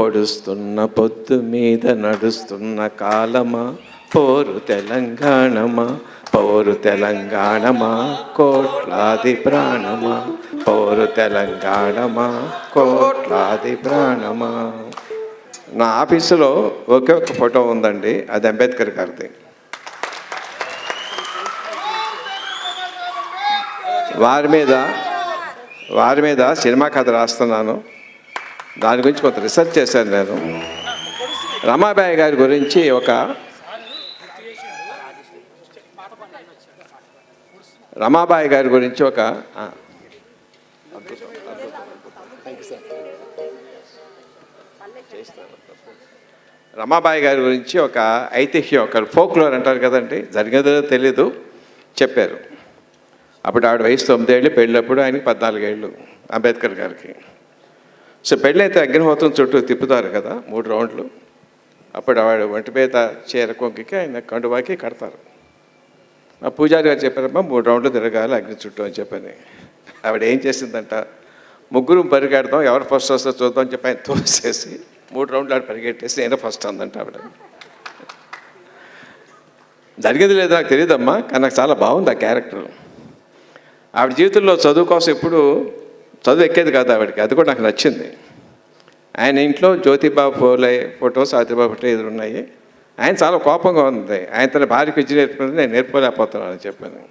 పొడుస్తున్న పొద్దు మీద నడుస్తున్న కాలమా, పోరు తెలంగాణమా, పోరు తెలంగాణమా, కోట్లాది ప్రాణమా, పోరు తెలంగాణమా, కోట్లాది ప్రాణమా. నా ఆఫీసులో ఒకే ఒక ఫోటో ఉందండి, అది అంబేద్కర్ గారిది. వారి మీద సినిమా కథ రాస్తున్నాను. దాని గురించి కొంత రీసెర్చ్ చేశాను నేను. రమాబాయి గారి గురించి ఒక ఐతిహ్యం, ఒక ఫోక్లోర్ అంటారు కదండి, జరిగేదో తెలీదు చెప్పారు. అప్పుడు ఆవిడ వయసు 9 ఏళ్ళు, పెళ్ళప్పుడు ఆయనకి 14 ఏళ్ళు అంబేద్కర్ గారికి. సో పెళ్ళైతే అగ్నిహోత్రం చుట్టూ తిప్పుతారు కదా 3 రౌండ్లు. అప్పుడు ఆవిడ ఒంటి మీద చీర కొంగికి ఆయన కండువాకి కడతారు. ఆ పూజారి గారు చెప్పారమ్మా 3 రౌండ్లు తిరగాలి అగ్ని చుట్టూ అని చెప్పని. ఆవిడ ఏం చేసిందంట, ముగ్గురు పరిగెడతాం, ఎవరు ఫస్ట్ వస్తే చూద్దాం అని చెప్పి ఆయన తోసేసి 3 రౌండ్లు ఆవిడ పరిగెట్టేసి నేనే ఫస్ట్ అందంట ఆవిడ. జరిగేది లేదో నాకు తెలియదమ్మా, కానీ నాకు చాలా బాగుంది ఆ క్యారెక్టర్. ఆవిడ జీవితంలో చదువు కోసం ఎప్పుడు చదువు ఎక్కేది కాదు ఆవిడకి, అది కూడా నాకు నచ్చింది. ఆయన ఇంట్లో జ్యోతిబా ఫోలే ఫోటో, సావిత్రిబాబు ఫోటో ఎదురున్నాయి. ఆయన చాలా కోపంగా ఉంది, ఆయన తన భార్యకు విద్య నేర్పుకుంటే నేను నేర్పుకోలేకపోతున్నాను అని చెప్పాను.